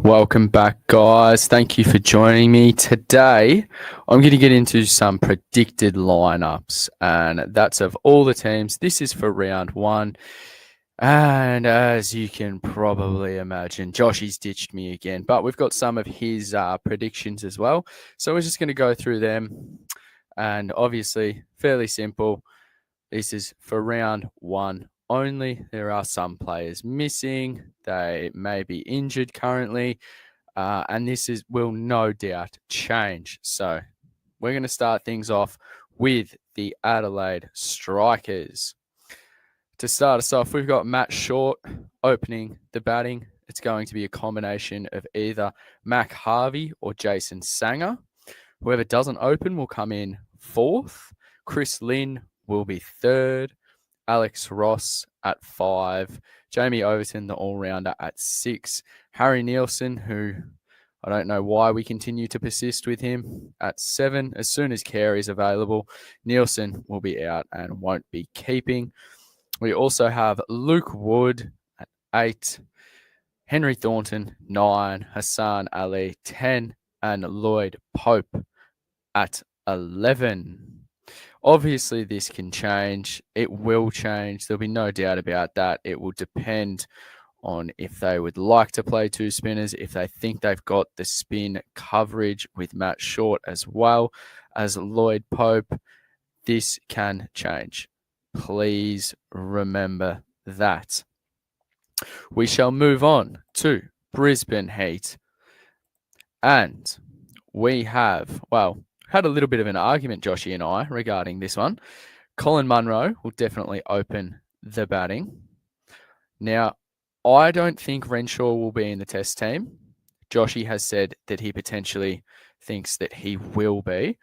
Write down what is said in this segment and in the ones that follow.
Welcome back, guys. Thank you for joining me. Today, I'm going to get into some predicted lineups, and that's of all the teams. This is for round one. And as you can probably imagine, Joshy's ditched me again, but we've got some of his predictions as well. So we're just going to go through them. And obviously, fairly simple. This is for round one only. There are some players missing. They may be injured currently. And this will no doubt change. So we're going to start things off with the Adelaide Strikers. To start us off, we've got Matt Short opening the batting. It's going to be a combination of either Mac Harvey or Jason Sanger. Whoever doesn't open will come in fourth. Chris Lynn will be third. Alex Ross at 5. Jamie Overton, the all-rounder, at 6. Harry Nielsen, who I don't know why we continue to persist with him, at 7. As soon as Carey is available, Nielsen will be out and won't be keeping. We also have Luke Wood at 8. Henry Thornton, 9. Hassan Ali, 10. And Lloyd Pope at 11. Obviously, this can change. It will change. There'll be no doubt about that. It will depend on if they would like to play two spinners, if they think they've got the spin coverage with Matt Short as well as Lloyd Pope. This can change. Please remember that. We shall move on to Brisbane Heat. And we have, had a little bit of an argument, Joshy and I, regarding this one. Colin Munro will definitely open the batting. Now, I don't think Renshaw will be in the test team. Joshy has said that he potentially thinks that he will be.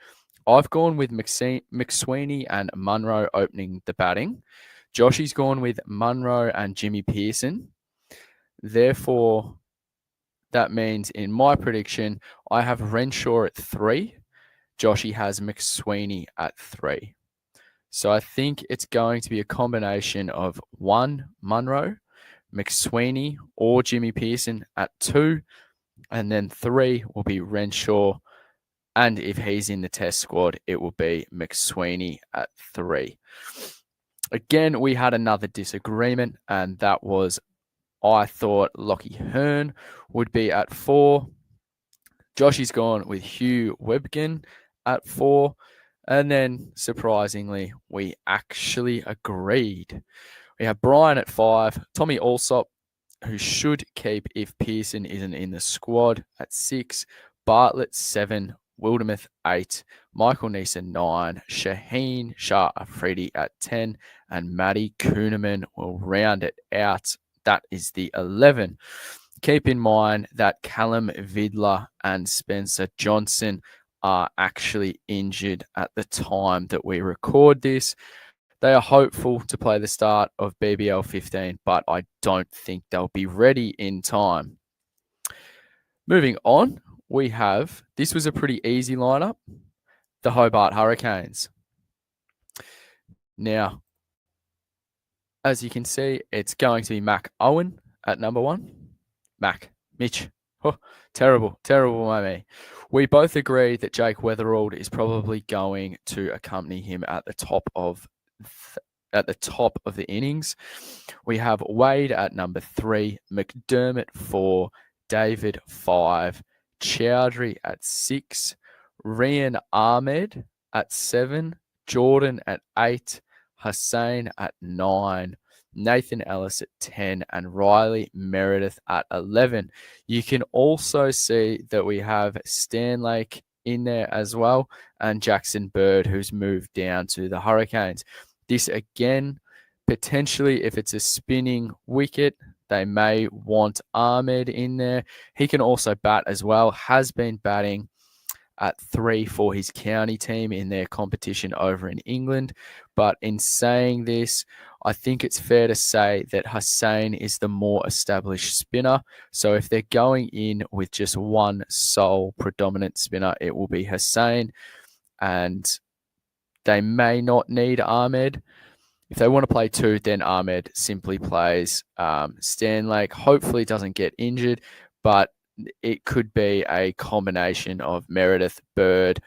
I've gone with McSweeney and Munro opening the batting. Joshy's gone with Munro and Jimmy Peirson. Therefore, that means in my prediction, I have Renshaw at 3. Joshy has McSweeney at 3. So I think it's going to be a combination of 1, Munro, McSweeney or Jimmy Peirson at 2, and then 3 will be Renshaw. And if he's in the test squad, it will be McSweeney at 3. Again, we had another disagreement, and that was I thought Lockie Hearn would be at 4. Joshy's gone with Hugh Webgen at 4. And then, surprisingly, we actually agreed. We have Brian at 5, Tommy Allsop, who should keep if Peirson isn't in the squad, at 6, Bartlett 7, Wildermuth 8, Michael Neeson 9, Shaheen Shah Afridi at 10, and Matty Kuhneman will round it out. That is the 11. Keep in mind that Callum Vidler and Spencer Johnson are actually injured at the time that we record this. They are hopeful to play the start of BBL 15, but I don't think they'll be ready in time. Moving on, we have, this was a pretty easy lineup, the Hobart Hurricanes. Now, as you can see, it's going to be Mac Owen at number 1. Mitch. Oh, terrible by me. We both agree that Jake Weatherald is probably going to accompany him at the top of the innings. We have Wade at number 3, McDermott 4, David 5, Chowdhury at 6, Rian Ahmed at 7, Jordan at 8, Hussain at 9, Nathan Ellis at 10, and Riley Meredith at 11. You can also see that we have Stanlake in there as well, and Jackson Bird, who's moved down to the Hurricanes. This again, potentially, if it's a spinning wicket, they may want Ahmed in there. He can also bat as well, has been batting at 3 for his county team in their competition over in England. But in saying this, I think it's fair to say that Hussain is the more established spinner. So if they're going in with just one sole predominant spinner, it will be Hussain. And they may not need Ahmed. If they want to play 2, then Ahmed simply plays Stanlake. Hopefully doesn't get injured, but it could be a combination of Meredith, Bird,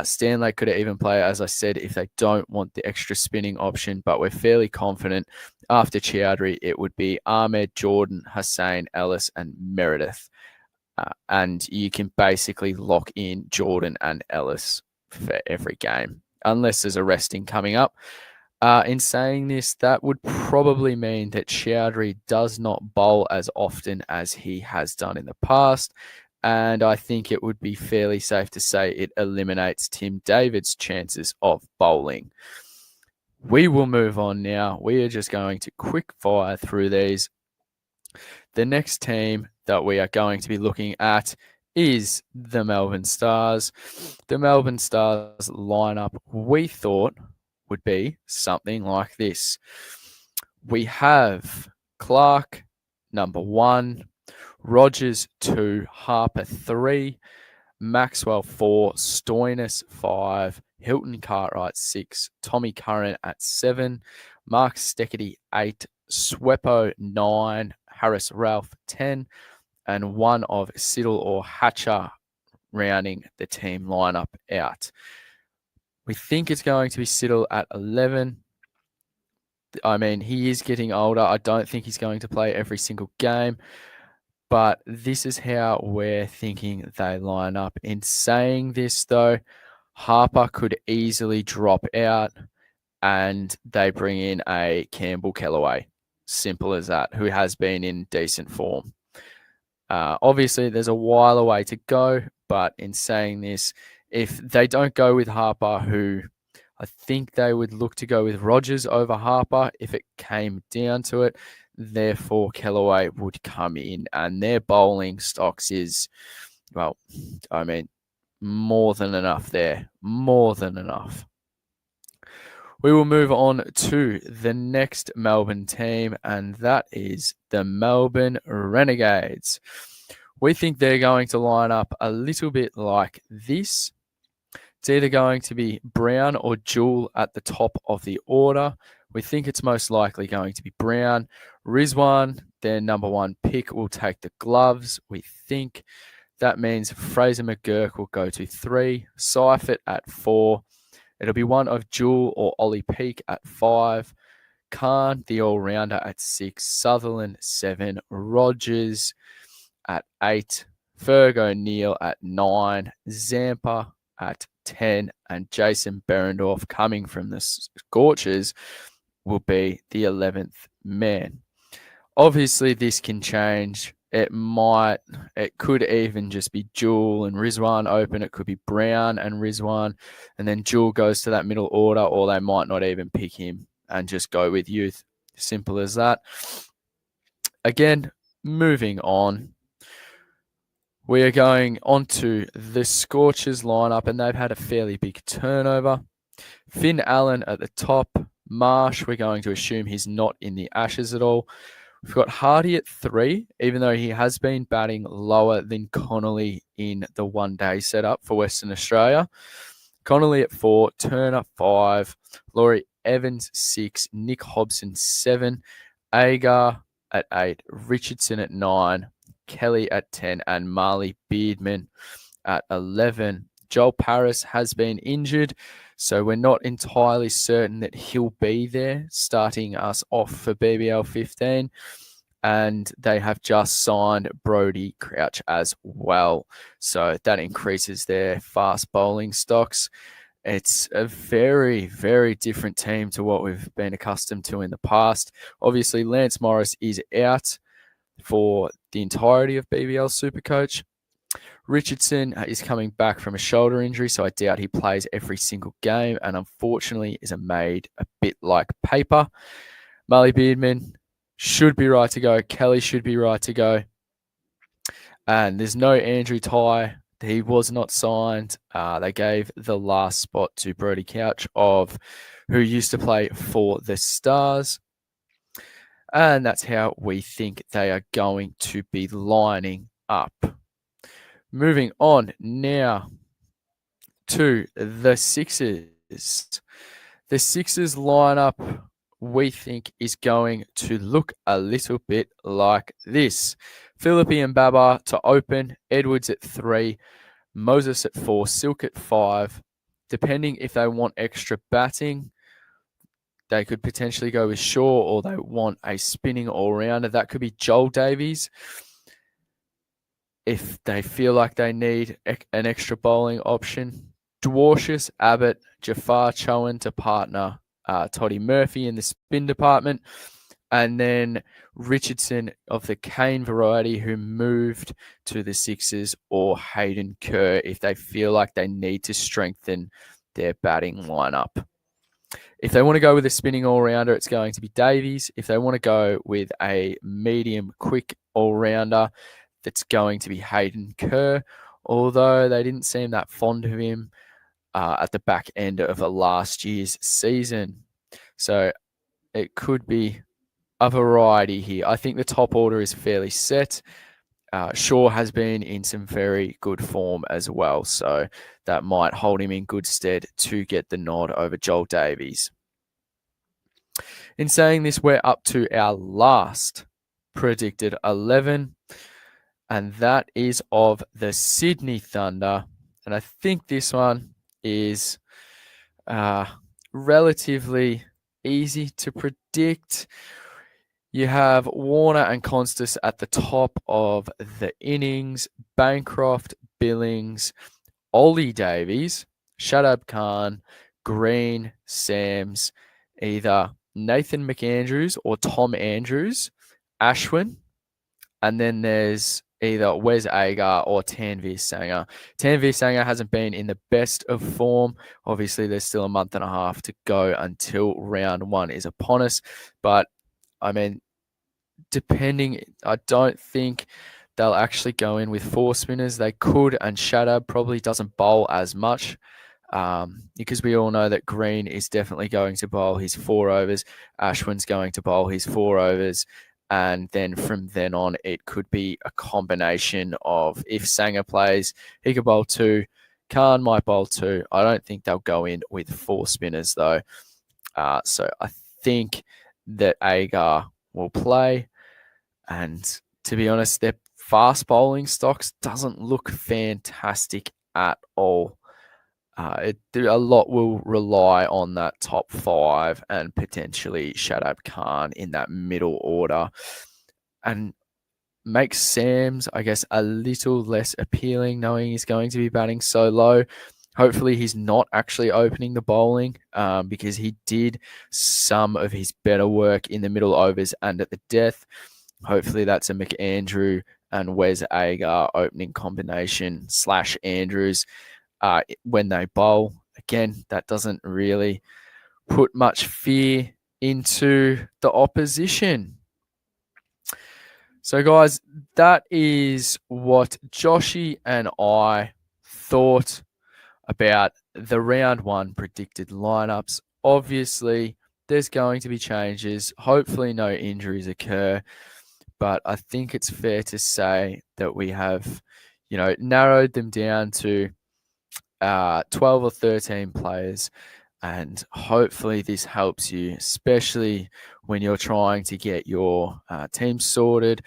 Stanley could even play, as I said, if they don't want the extra spinning option, but we're fairly confident after Chowdhury it would be Ahmed, Jordan, Hussain, Ellis, and Meredith. And you can basically lock in Jordan and Ellis for every game, unless there's a resting coming up. In saying this, that would probably mean that Chowdhury does not bowl as often as he has done in the past. And I think it would be fairly safe to say it eliminates Tim David's chances of bowling. We will move on now. We are just going to quick fire through these. The next team that we are going to be looking at is the Melbourne Stars. The Melbourne Stars lineup, we thought, would be something like this. We have Clark, number 1, Rogers 2, Harper 3, Maxwell 4, Stoinis 5, Hilton Cartwright 6, Tommy Curran at 7, Mark Steckety 8, Sweppo 9, Harris Ralph 10, and one of Siddle or Hatcher rounding the team lineup out. We think it's going to be Siddle at 11. I mean, he is getting older. I don't think he's going to play every single game, but this is how we're thinking they line up. In saying this, though, Harper could easily drop out and they bring in a Campbell Kellaway. Simple as that, who has been in decent form. Obviously, there's a while away to go, but in saying this, if they don't go with Harper, who I think they would look to go with Rogers over Harper if it came down to it. Therefore, Kellaway would come in, and their bowling stocks is, well, I mean, more than enough there. More than enough. We will move on to the next Melbourne team, and that is the Melbourne Renegades. We think they're going to line up a little bit like this. It's either going to be Brown or Jewell at the top of the order. We think it's most likely going to be Brown. Rizwan, their number 1 pick, will take the gloves. We think that means Fraser McGurk will go to 3, Seifert at 4. It'll be one of Jewell or Ollie Peake at 5, Khan, the all-rounder, at 6, Sutherland 7, Rogers at 8, Ferg O'Neill at 9, Zampa at 10, and Jason Berendorf, coming from the Scorchers, will be the 11th man. Obviously, this can change. It could even just be Jewell and Rizwan open. It could be Brown and Rizwan, and then Jewell goes to that middle order, or they might not even pick him and just go with youth. Simple as that. Again, moving on. We are going on to the Scorchers lineup, and they've had a fairly big turnover. Finn Allen at the top. Marsh, we're going to assume he's not in the Ashes at all. We've got Hardy at 3, even though he has been batting lower than Connolly in the one-day setup for Western Australia. Connolly at 4, Turner 5, Laurie Evans 6, Nick Hobson 7, Agar at 8, Richardson at 9, Kelly at 10, and Marley Beardman at 11. Joel Paris has been injured, so we're not entirely certain that he'll be there starting us off for BBL 15. And they have just signed Brodie Crouch as well. So that increases their fast bowling stocks. It's a very, very different team to what we've been accustomed to in the past. Obviously, Lance Morris is out for the entirety of BBL Supercoach. Richardson is coming back from a shoulder injury, so I doubt he plays every single game, and unfortunately is made a bit like paper. Marley Beardman should be right to go. Kelly should be right to go. And there's no Andrew Ty. He was not signed. They gave the last spot to Brodie Couch, who used to play for the Stars. And that's how we think they are going to be lining up. Moving on now to the Sixers. The Sixers lineup, we think, is going to look a little bit like this. Philippi and Baba to open, Edwards at 3, Moses at 4, Silk at 5. Depending if they want extra batting, they could potentially go with Shaw, or they want a spinning all-rounder. That could be Joel Davies. If they feel like they need an extra bowling option, Dwarshus, Abbott, Jafar Chowan to partner Toddy Murphy in the spin department. And then Richardson of the Kane variety, who moved to the Sixers, or Hayden Kerr if they feel like they need to strengthen their batting lineup. If they want to go with a spinning all-rounder, it's going to be Davies. If they want to go with a medium quick all-rounder, that's going to be Hayden Kerr, although they didn't seem that fond of him at the back end of last year's season. So it could be a variety here. I think the top order is fairly set. Shaw has been in some very good form as well, so that might hold him in good stead to get the nod over Joel Davies. In saying this, we're up to our last predicted 11, and that is of the Sydney Thunder. And I think this one is relatively easy to predict. You have Warner and Constas at the top of the innings, Bancroft, Billings, Ollie Davies, Shadab Khan, Green, Sams, either Nathan McAndrews or Tom Andrews, Ashwin, and then there's either Wes Agar or Tanveer Sangha. Tanveer Sangha hasn't been in the best of form. Obviously, there's still a month and a half to go until round 1 is upon us. But, I mean, I don't think they'll actually go in with 4 spinners. They could, and Shadab probably doesn't bowl as much because we all know that Green is definitely going to bowl his 4 overs. Ashwin's going to bowl his 4 overs. And then from then on, it could be a combination of, if Sangha plays, he could bowl 2. Khan might bowl 2. I don't think they'll go in with 4 spinners, though. So I think that Agar will play. And to be honest, their fast bowling stocks doesn't look fantastic at all. A lot will rely on that top 5 and potentially Shadab Khan in that middle order, and makes Sams, I guess, a little less appealing, knowing he's going to be batting so low. Hopefully he's not actually opening the bowling because he did some of his better work in the middle overs and at the death. Hopefully that's a McAndrew and Wes Agar opening combination / Andrews. When they bowl. Again, that doesn't really put much fear into the opposition. So, guys, that is what Joshy and I thought about the round 1 predicted lineups. Obviously, there's going to be changes. Hopefully, no injuries occur. But I think it's fair to say that we have, narrowed them down to 12 or 13 players, and hopefully this helps you, especially when you're trying to get your team sorted.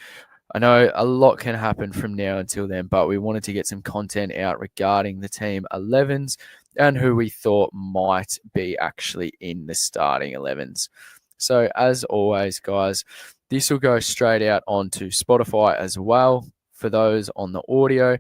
I know a lot can happen from now until then, but we wanted to get some content out regarding the team 11s and who we thought might be actually in the starting 11s. So as always, guys, this will go straight out onto Spotify as well for those on the audio.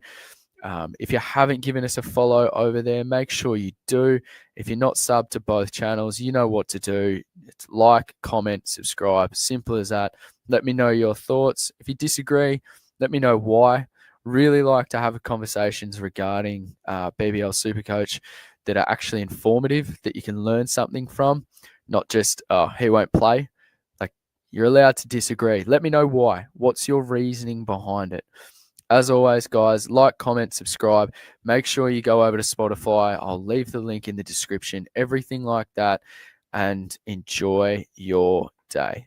If you haven't given us a follow over there, make sure you do. If you're not subbed to both channels, you know what to do. It's like, comment, subscribe. Simple as that. Let me know your thoughts. If you disagree, let me know why. Really like to have conversations regarding BBL Supercoach that are actually informative, that you can learn something from, not just, he won't play. Like, you're allowed to disagree. Let me know why. What's your reasoning behind it? As always, guys, like, comment, subscribe. Make sure you go over to Spotify. I'll leave the link in the description, everything like that, and enjoy your day.